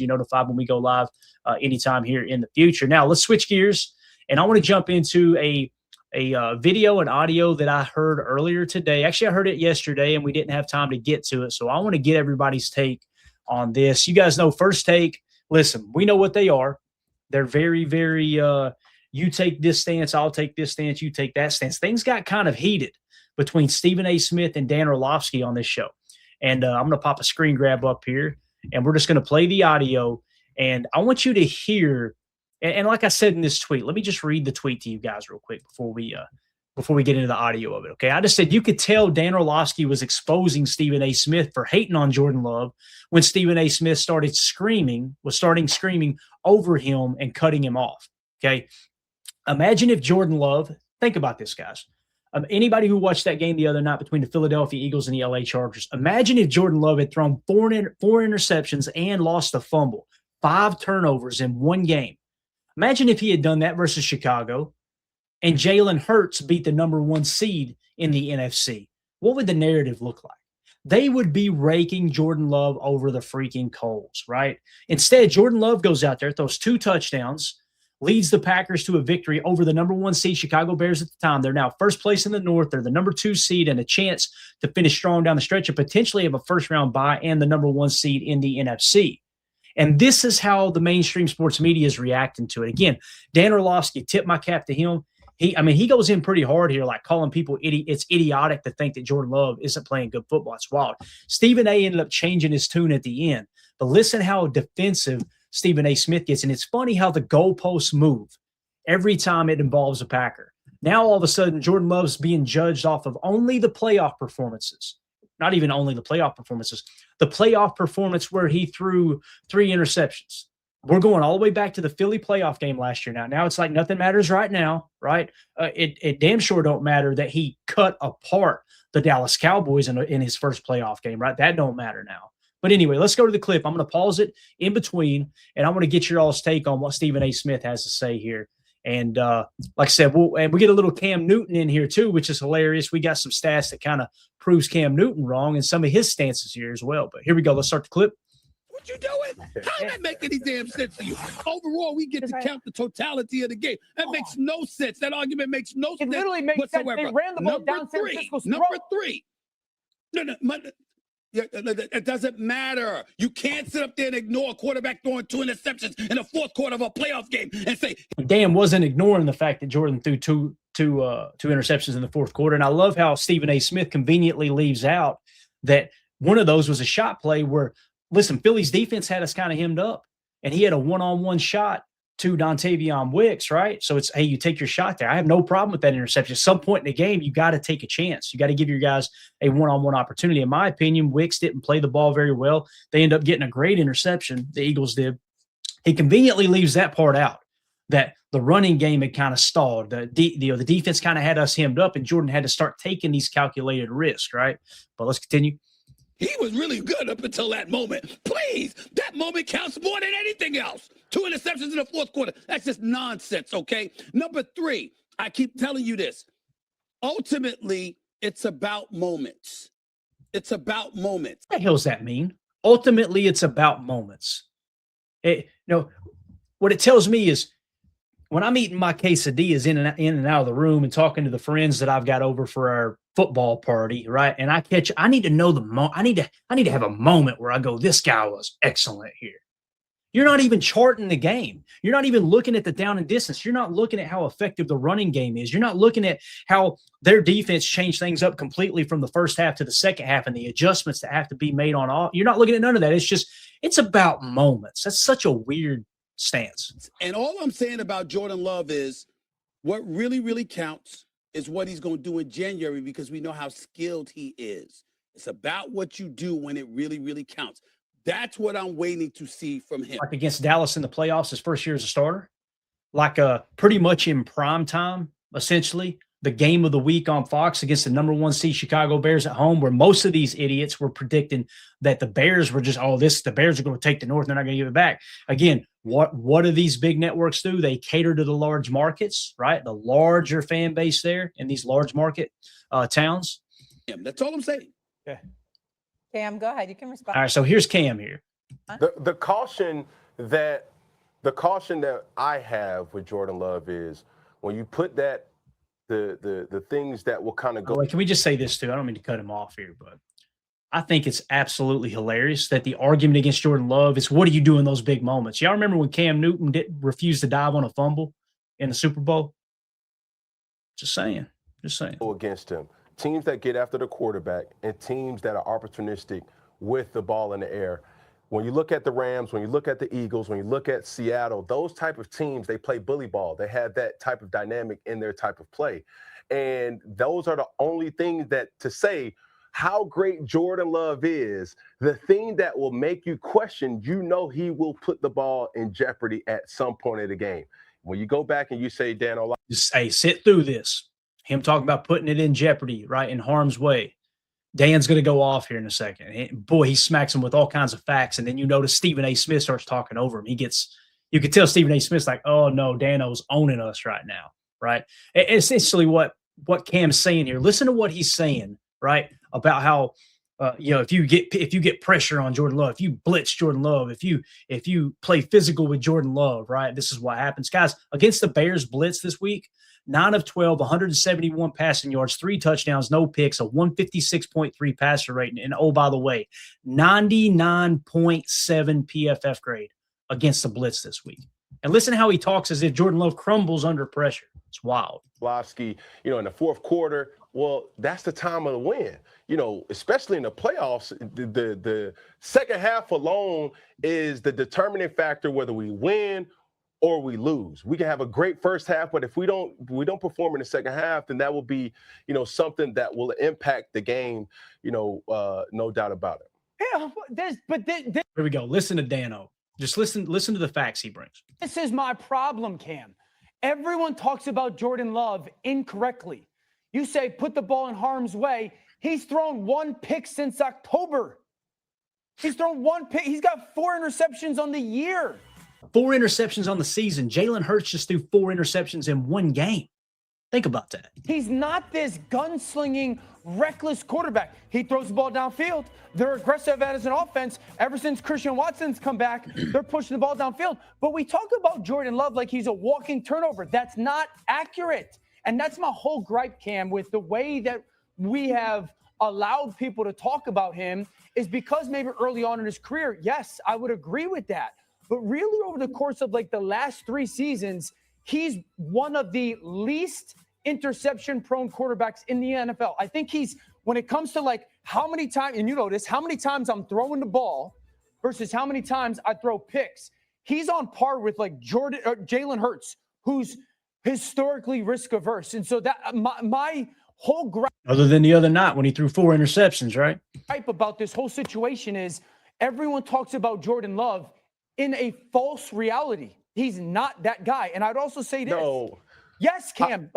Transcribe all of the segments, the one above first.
you notified when we go live anytime here in the future. Now, let's switch gears, and I want to jump into a video and audio that I heard earlier today. Actually, I heard it yesterday, and we didn't have time to get to it, so I want to get everybody's take on this. You guys know First Take. Listen, we know what they are. They're very, very you take this stance, I'll take this stance, you take that stance. Things got kind of heated between Stephen A. Smith and Dan Orlovsky on this show. And I'm going to pop a screen grab up here, and we're just going to play the audio. And I want you to hear, and like I said in this tweet, let me just read the tweet to you guys real quick before we get into the audio of it, okay? I just said you could tell Dan Orlovsky was exposing Stephen A. Smith for hating on Jordan Love when Stephen A. Smith started screaming over him and cutting him off, okay? Imagine if Jordan Love, think about this, guys. Anybody who watched that game the other night between the Philadelphia Eagles and the LA Chargers, imagine if Jordan Love had thrown four interceptions and lost a fumble, 5 turnovers in one game. Imagine if he had done that versus Chicago and Jalen Hurts beat the number 1 seed in the NFC. What would the narrative look like? They would be raking Jordan Love over the freaking coals, right? Instead, Jordan Love goes out there, throws 2 touchdowns, leads the Packers to a victory over the number 1 seed Chicago Bears at the time. They're now first place in the North. They're the number 2 seed and a chance to finish strong down the stretch and potentially have a first-round bye and the number 1 seed in the NFC. And this is how the mainstream sports media is reacting to it. Again, Dan Orlovsky, tip my cap to him. He goes in pretty hard here, like calling people it's idiotic to think that Jordan Love isn't playing good football. It's wild. Stephen A. ended up changing his tune at the end. But listen how defensive Stephen A. Smith gets. And it's funny how the goalposts move every time it involves a Packer. Now, all of a sudden, Jordan Love's being judged off of only the playoff performances. Not even only the playoff performances. The playoff performance where he threw 3 interceptions. We're going all the way back to the Philly playoff game last year. Now it's like nothing matters right now, right? It damn sure don't matter that he cut apart the Dallas Cowboys in his first playoff game, right? That don't matter now. But anyway, let's go to the clip. I'm going to pause it in between, and I want to get your all's take on what Stephen A. Smith has to say here. And like I said, we get a little Cam Newton in here too, which is hilarious. We got some stats that kind of proves Cam Newton wrong and some of his stances here as well. But here we go. Let's start the clip. What you doing? How that make any damn sense to you? Overall, we get to count the totality of the game. That makes no sense. That argument makes no sense. It literally makes whatsoever. sense. They ran the ball down San Francisco's throat. Number 3. It doesn't matter. You can't sit up there and ignore a quarterback throwing 2 interceptions in the fourth quarter of a playoff game and say Dan wasn't ignoring the fact that Jordan threw two interceptions in the fourth quarter. And I love how Stephen A. Smith conveniently leaves out that one of those was a shot play where, listen, Philly's defense had us kind of hemmed up, and he had a one-on-one shot to Dontavion Wicks, right? So it's, hey, you take your shot there. I have no problem with that interception. At some point in the game, you got to take a chance. You got to give your guys a one-on-one opportunity. In my opinion, Wicks didn't play the ball very well. They end up getting a great interception, the Eagles did. He conveniently leaves that part out, that the running game had kind of stalled. The defense kind of had us hemmed up, and Jordan had to start taking these calculated risks, right? But let's continue. He was really good up until that moment. Please, that moment counts more than anything else. 2 interceptions in the fourth quarter. That's just nonsense, okay? Number 3, I keep telling you this. Ultimately, it's about moments. It's about moments. What the hell does that mean? Ultimately, it's about moments. What it tells me is when I'm eating my quesadillas in and out of the room and talking to the friends that I've got over for our football party, right? And I need to know I need to have a moment where I go, this guy was excellent here. You're not even charting the game. You're not even looking at the down and distance. You're not looking at how effective the running game is. You're not looking at how their defense changed things up completely from the first half to the second half and the adjustments that have to be made on all. You're not looking at none of that. It's about moments. That's such a weird stance. And all I'm saying about Jordan Love is what really, really counts is what he's going to do in January, because we know how skilled he is. It's about what you do when it really, really counts. That's what I'm waiting to see from him. Like against Dallas in the playoffs, his first year as a starter, like pretty much in prime time, essentially, the game of the week on Fox against the number 1 seed Chicago Bears at home, where most of these idiots were predicting that the Bears were just, the Bears are going to take the North, they're not going to give it back. Again, what do these big networks do? They cater to the large markets, right? The larger fan base there in these large market towns. That's all I'm saying. Okay. Cam, go ahead. You can respond. All right, so here's Cam here. The caution that I have with Jordan Love is when you put that the things that will kind of go. Wait, can we just say this too? I don't mean to cut him off here, but I think it's absolutely hilarious that the argument against Jordan Love is, what do you do in those big moments? Y'all remember when Cam Newton refused to dive on a fumble in the Super Bowl? Just saying. Against him, teams that get after the quarterback and teams that are opportunistic with the ball in the air. When you look at the Rams, when you look at the Eagles, when you look at Seattle, those type of teams, they play bully ball. They have that type of dynamic in their type of play. And those are the only things that to say how great Jordan Love is, the thing that will make you question, he will put the ball in jeopardy at some point of the game. When you go back and you say, Dan Orlovsky, just say, sit through this. Him talking about putting it in jeopardy, right, in harm's way. Dan's going to go off here in a second. And boy, he smacks him with all kinds of facts. And then you notice Stephen A. Smith starts talking over him. You could tell Stephen A. Smith's like, oh no, Dano's owning us right now, right? Essentially what Cam's saying here, listen to what he's saying, right? About how, if you get pressure on Jordan Love, if you blitz Jordan Love, if you play physical with Jordan Love, right? This is what happens. Guys, against the Bears blitz this week, 9 of 12, 171 passing yards, 3 touchdowns, no picks, a 156.3 passer rating. And oh, by the way, 99.7 PFF grade against the blitz this week. And listen to how he talks as if Jordan Love crumbles under pressure. It's wild. Orlovsky, in the fourth quarter, well, that's the time of the win. Especially in the playoffs, the second half alone is the determining factor whether we win or we lose. We can have a great first half, but if we don't perform in the second half, then that will be, something that will impact the game, no doubt about it. Yeah, here we go. Listen to Dano. Just listen to the facts he brings. This is my problem, Cam. Everyone talks about Jordan Love incorrectly. You say put the ball in harm's way. He's thrown 1 pick since October. He's thrown 1 pick. He's got 4 interceptions on the year. 4 interceptions on the season. Jalen Hurts just threw 4 interceptions in 1 game. Think about that. He's not this gunslinging, reckless quarterback. He throws the ball downfield. They're aggressive as an offense. Ever since Christian Watson's come back, they're pushing the ball downfield. But we talk about Jordan Love like he's a walking turnover. That's not accurate. And that's my whole gripe, Cam, with the way that we have allowed people to talk about him is because maybe early on in his career, yes, I would agree with that. But really over the course of the last 3 seasons, he's one of the least interception-prone quarterbacks in the NFL. I think when it comes to how many times, and you know this, how many times I'm throwing the ball versus how many times I throw picks, he's on par with Jalen Hurts, who's historically risk-averse. And so that my whole gripe, other than the other night when he threw 4 interceptions, right? Gripe about this whole situation is everyone talks about Jordan Love in a false reality. He's not that guy. And I'd also say this. No. Yes, Cam.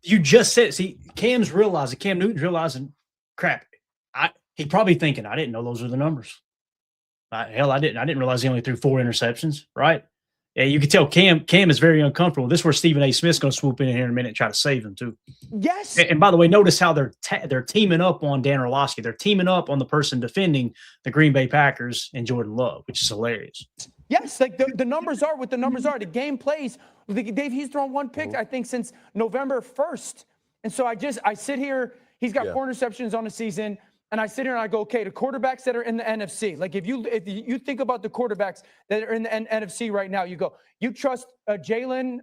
You just said, see, Cam Newton's realizing, crap, he probably thinking, I didn't know those were the numbers. Hell, I didn't realize he only threw 4 interceptions, right? Yeah, you can tell Cam is very uncomfortable. This is where Stephen A. Smith's going to swoop in here in a minute and try to save him too. Yes. And by the way, notice how they're teaming up on Dan Orlovsky. They're teaming up on the person defending the Green Bay Packers and Jordan Love, which is hilarious. Yes, the numbers are what the numbers are. The game plays. Dave, he's thrown 1 pick, I think, since November 1st. And so I sit here. He's got 4 interceptions on the season. And I sit here and I go, okay, the quarterbacks that are in the NFC, if you think about the quarterbacks that are in the NFC right now, you trust Jordan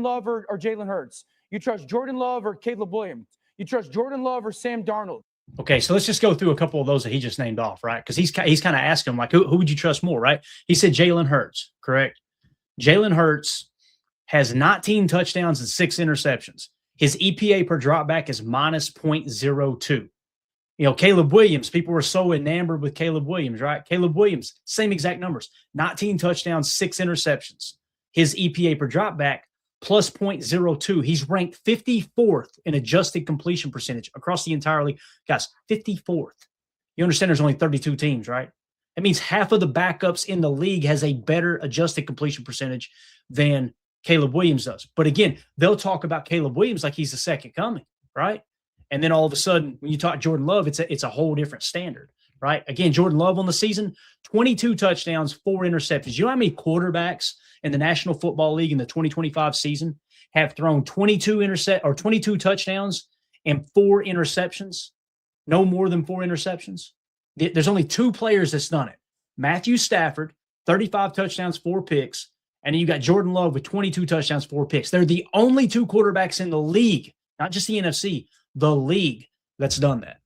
Love or Jalen Hurts. You trust Jordan Love or Caleb Williams. You trust Jordan Love or Sam Darnold. Okay, so let's just go through a couple of those that he just named off, right? Because he's kind of asking him, who would you trust more, right? He said Jalen Hurts, correct? Jalen Hurts has 19 touchdowns and 6 interceptions. His EPA per dropback is minus 0.02. Caleb Williams, people were so enamored with Caleb Williams, right? Caleb Williams, same exact numbers, 19 touchdowns, 6 interceptions. His EPA per dropback, plus 0.02. He's ranked 54th in adjusted completion percentage across the entire league. Guys, 54th. You understand there's only 32 teams, right? That means half of the backups in the league has a better adjusted completion percentage than Caleb Williams does. But again, they'll talk about Caleb Williams like he's the second coming, right? And then all of a sudden, when you talk Jordan Love, it's a whole different standard. right? Again, Jordan Love on the season, 22 touchdowns, 4 interceptions. You know how many quarterbacks in the National Football League in the 2025 season have thrown 22 touchdowns and 4 interceptions? No more than 4 interceptions. There's only 2 players that's done it. Matthew Stafford, 35 touchdowns, 4 picks. And then you got Jordan Love with 22 touchdowns, 4 picks. They're the only 2 quarterbacks in the league, not just the NFC, the league that's done that.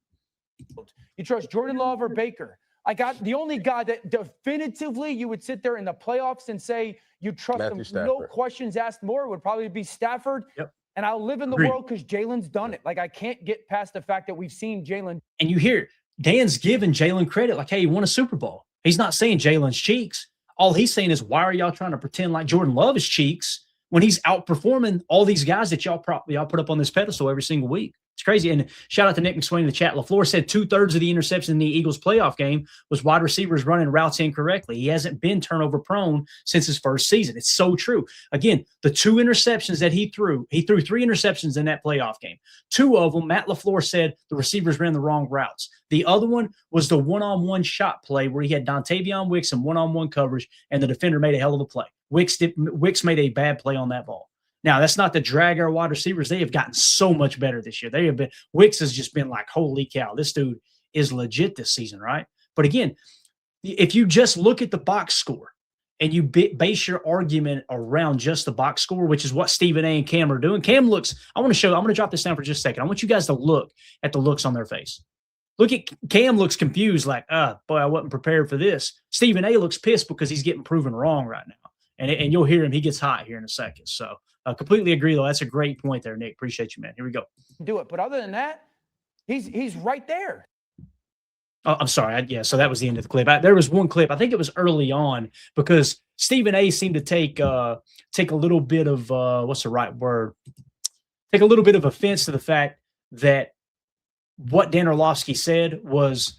You trust Jordan Love or Baker? I got the only guy that definitively you would sit there in the playoffs and say you trust him. No questions asked more would probably be Stafford. Yep. And I'll live in the world because Jalen's done it. Like, I can't get past the fact that we've seen Jalen. And you hear Dan's giving Jalen credit like, hey, he won a Super Bowl. He's not saying Jalen's cheeks. All he's saying is, why are y'all trying to pretend like Jordan Love is cheeks when he's outperforming all these guys that y'all put up on this pedestal every single week? It's crazy. And shout out to Nick McSwain in the chat. LaFleur said 2/3 of the interception in the Eagles playoff game was wide receivers running routes incorrectly. He hasn't been turnover prone since his first season. It's so true. Again, the 2 interceptions that he threw 3 interceptions in that playoff game. 2 of them, Matt LaFleur said the receivers ran the wrong routes. The other one was the one-on-one shot play where he had Dontavion Wicks in one-on-one coverage and the defender made a hell of a play. Wicks made a bad play on that ball. Now, that's not to drag our wide receivers. They have gotten so much better this year. Wicks has just been like, holy cow, this dude is legit this season, right? But again, if you just look at the box score and you base your argument around just the box score, which is what Stephen A and Cam are doing. Cam looks, I'm going to drop this down for just a second. I want you guys to look at the looks on their face. Look at Cam looks confused, like, boy, I wasn't prepared for this. Stephen A looks pissed because he's getting proven wrong right now. And you'll hear him. He gets hot here in a second. So completely agree, though. That's a great point there, Nick. Appreciate you, man. Here we go. Do it. But other than that, he's right there. Oh, I'm sorry. So that was the end of the clip. There was one clip. I think it was early on because Stephen A seemed to take a little bit of what's the right word? Take a little bit of offense to the fact that what Dan Orlovsky said was,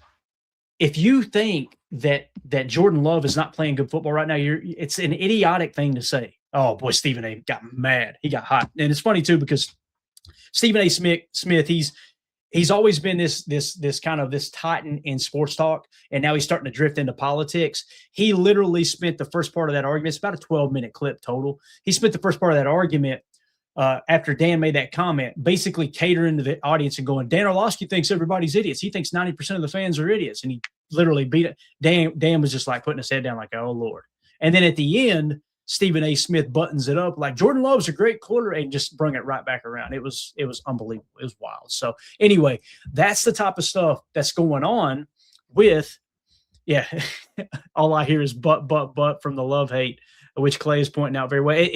if you think that Jordan Love is not playing good football right now, it's an idiotic thing to say. Oh boy, Stephen A got mad. He got hot. And it's funny too, because Stephen A Smith, he's always been this kind of this titan in sports talk, and now he's starting to drift into politics. He literally spent the first part of that argument, it's about a 12-minute clip total. He spent the first part of that argument after Dan made that comment, basically catering to the audience and going, Dan Orlovsky thinks everybody's idiots. He thinks 90% of the fans are idiots. And he literally beat it. Dan was just like putting his head down like, oh, Lord. And then at the end, Stephen A. Smith buttons it up like, Jordan Love's a great quarter, and just bring it right back around. It was unbelievable. It was wild. So anyway, that's the type of stuff that's going on with, all I hear is but from the love hate, which Clay is pointing out very well.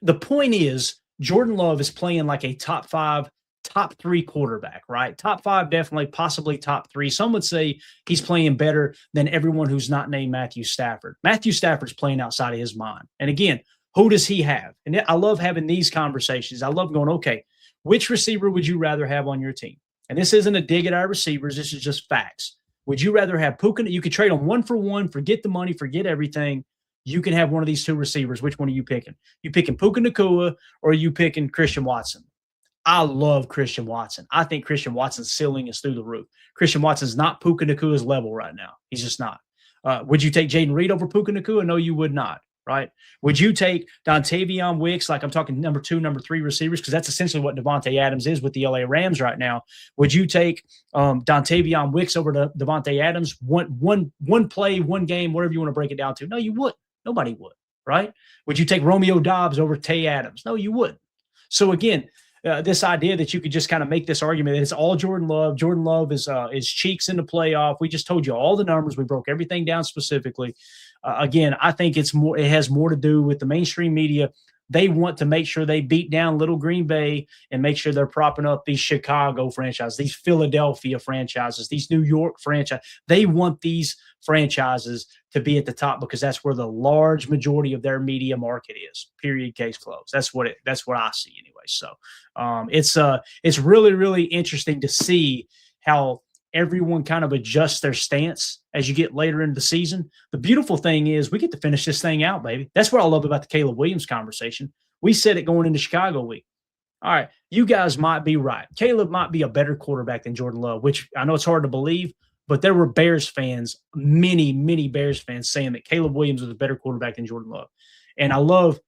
The point is, Jordan Love is playing like a top 5, top 3 quarterback, right? Top 5, definitely, possibly top 3. Some would say he's playing better than everyone who's not named Matthew Stafford. Matthew Stafford's playing outside of his mind. And again, who does he have? And I love having these conversations. I love going, okay, which receiver would you rather have on your team? And this isn't a dig at our receivers. This is just facts. Would you rather have Puka? You could trade them 1 for 1, forget the money, forget everything. You can have one of these 2 receivers. Which one are you picking? You picking Puka Nacua, or are you picking Christian Watson? I love Christian Watson. I think Christian Watson's ceiling is through the roof. Christian Watson's not Puka Nacua's level right now. He's just not. Would you take Jaden Reed over Puka Nacua? No, you would not, right? Would you take Dontavion Wicks, like I'm talking number 2, number 3 receivers, because that's essentially what Devontae Adams is with the LA Rams right now. Would you take Dontavion Wicks over to Devontae Adams? One play, one game, whatever you want to break it down to? No, you wouldn't. Nobody would, right? Would you take Romeo Doubs over Tay Adams? No, you wouldn't. So again, this idea that you could just kind of make this argument that it's all Jordan Love. Jordan Love is cheeks in the playoff. We just told you all the numbers. We broke everything down specifically. Again, I think it has more to do with the mainstream media. They want to make sure they beat down little Green Bay and make sure they're propping up these Chicago franchises, these Philadelphia franchises, these New York franchises. They want these franchises to be at the top because that's where the large majority of their media market is. Period. Case closed. That's what I see anyway. So it's really, really interesting to see how everyone kind of adjusts their stance as you get later into the season. The beautiful thing is we get to finish this thing out, baby. That's what I love about the Caleb Williams conversation. We said it going into Chicago week. All right, you guys might be right. Caleb might be a better quarterback than Jordan Love, which I know it's hard to believe, but there were Bears fans, many Bears fans saying that Caleb Williams was a better quarterback than Jordan Love. And I love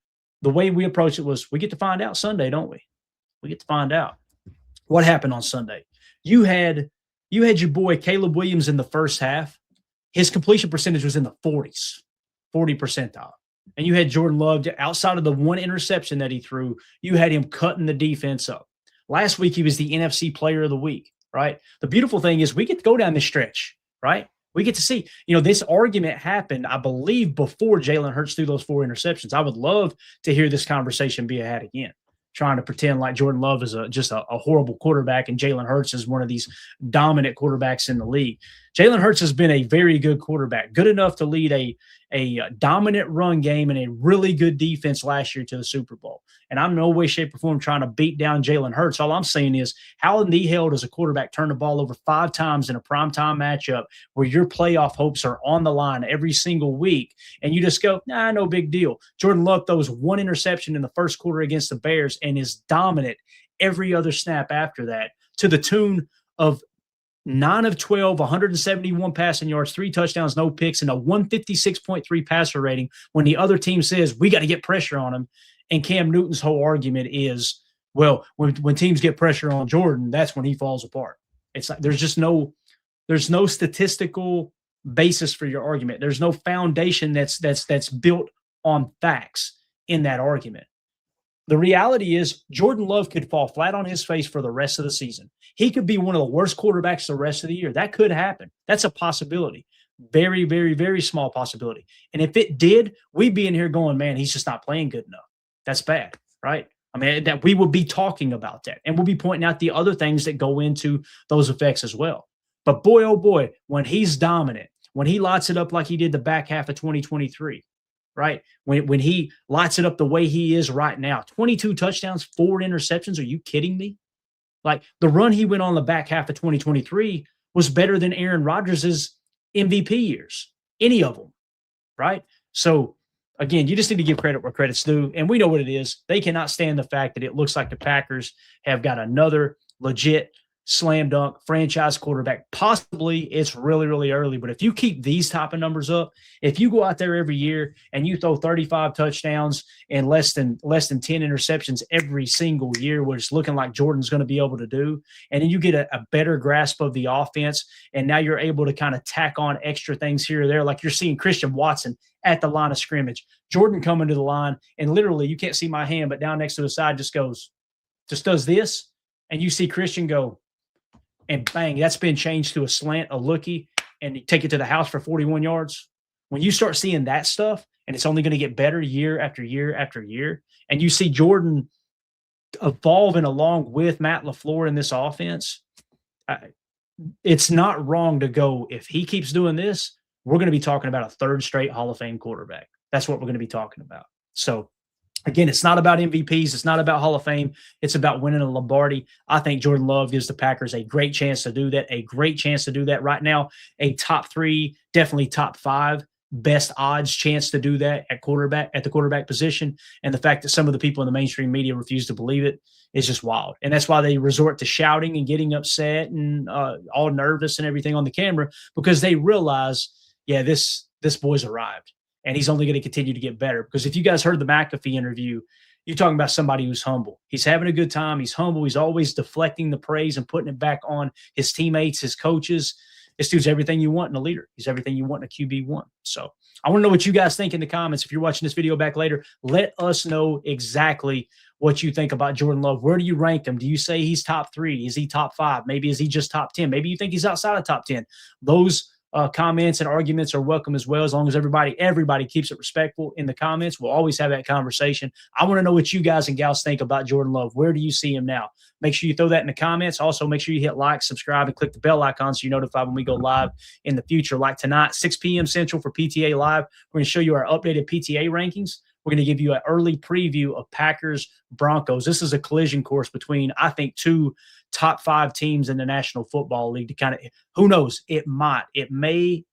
the way we approach it was we get to find out Sunday, don't we? We get to find out what happened on Sunday. You had your boy Caleb Williams in the first half. His completion percentage was in the 40s, 40 percentile. And you had Jordan Love, outside of the one interception that he threw, you had him cutting the defense up. Last week, he was the NFC Player of the Week, right? The beautiful thing is we get to go down this stretch, right? We get to see, this argument happened, I believe, before Jalen Hurts threw those 4 interceptions. I would love to hear this conversation be had again, trying to pretend like Jordan Love is just a horrible quarterback and Jalen Hurts is one of these dominant quarterbacks in the league. Jalen Hurts has been a very good quarterback, good enough to lead a dominant run game and a really good defense last year to the Super Bowl. And I'm in no way, shape, or form trying to beat down Jalen Hurts. All I'm saying is, how in the hell does a quarterback turn the ball over 5 times in a primetime matchup where your playoff hopes are on the line every single week, and you just go, nah, no big deal. Jordan Love throws 1 interception in the first quarter against the Bears and is dominant every other snap after that, to the tune of 9 of 12, 171 passing yards, 3 touchdowns, no picks, and a 156.3 passer rating when the other team says we got to get pressure on him. And Cam Newton's whole argument is, well, when teams get pressure on Jordan, that's when he falls apart. It's like there's no statistical basis for your argument. There's no foundation that's built on facts in that argument. The reality is Jordan Love could fall flat on his face for the rest of the season. He could be one of the worst quarterbacks the rest of the year. That could happen. That's a possibility. Very, very, very small possibility. And if it did, we'd be in here going, man, he's just not playing good enough. That's bad, right? I mean, that we would be talking about that. And we'll be pointing out the other things that go into those effects as well. But boy, oh boy, when he's dominant, when he lights it up like he did the back half of 2023, right? When he lights it up the way he is right now, 22 touchdowns, 4 interceptions. Are you kidding me? Like, the run he went on the back half of 2023 was better than Aaron Rodgers' MVP years, any of them, right? So, again, you just need to give credit where credit's due, and we know what it is. They cannot stand the fact that it looks like the Packers have got another legit slam dunk franchise quarterback. Possibly it's really, really early, but if you keep these type of numbers up, if you go out there every year and you throw 35 touchdowns and less than 10 interceptions every single year, which is looking like Jordan's going to be able to do, and then you get a better grasp of the offense, and now you're able to kind of tack on extra things here or there, like you're seeing Christian Watson at the line of scrimmage, Jordan coming to the line, and literally, you can't see my hand, but down next to the side just does this, and you see Christian go, and bang, that's been changed to a slant, a lookie, and you take it to the house for 41 yards. When you start seeing that stuff, and it's only going to get better year after year after year, and you see Jordan evolving along with Matt LaFleur in this offense, it's not wrong to go, if he keeps doing this, we're going to be talking about a 3rd straight Hall of Fame quarterback. That's what we're going to be talking about. So, again, it's not about MVPs. It's not about Hall of Fame. It's about winning a Lombardi. I think Jordan Love gives the Packers a great chance to do that, right now. A top 3, definitely top 5 best odds chance to do that at the quarterback position. And the fact that some of the people in the mainstream media refuse to believe it is just wild. And that's why they resort to shouting and getting upset and all nervous and everything on the camera, because they realize, yeah, this boy's arrived. And he's only going to continue to get better. Because if you guys heard the McAfee interview, you're talking about somebody who's humble. He's having a good time. He's humble. He's always deflecting the praise and putting it back on his teammates, his coaches. This dude's everything you want in a leader. He's everything you want in a QB1. So I want to know what you guys think in the comments. If you're watching this video back later, let us know exactly what you think about Jordan Love. Where do you rank him? Do you say he's top 3? Is he top 5? Maybe is he just top 10? Maybe you think he's outside of top 10. Those comments and arguments are welcome as well, as long as everybody keeps it respectful in the comments. We'll always have that conversation. I want to know what you guys and gals think about Jordan Love. Where do you see him now? Make sure you throw that in the comments. Also, make sure you hit like, subscribe, and click the bell icon so you're notified when we go live in the future. Like tonight, 6 p.m. Central for PTA Live. We're going to show you our updated PTA rankings. We're going to give you an early preview of Packers Broncos. This is a collision course between, I think, 2 top 5 teams in the National Football League to kind of, who knows, it may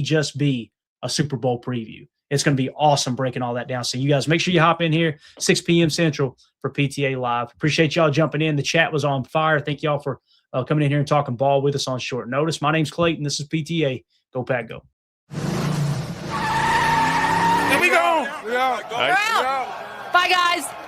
just be a Super Bowl preview. It's going to be awesome breaking all that down. So you guys make sure you hop in here, 6 p.m. Central for PTA Live. Appreciate y'all jumping in. The chat was on fire. Thank y'all for coming in here and talking ball with us on short notice. My name's Clayton. This is PTA. Go Pack Go. Here we go. We're out. Bye, guys.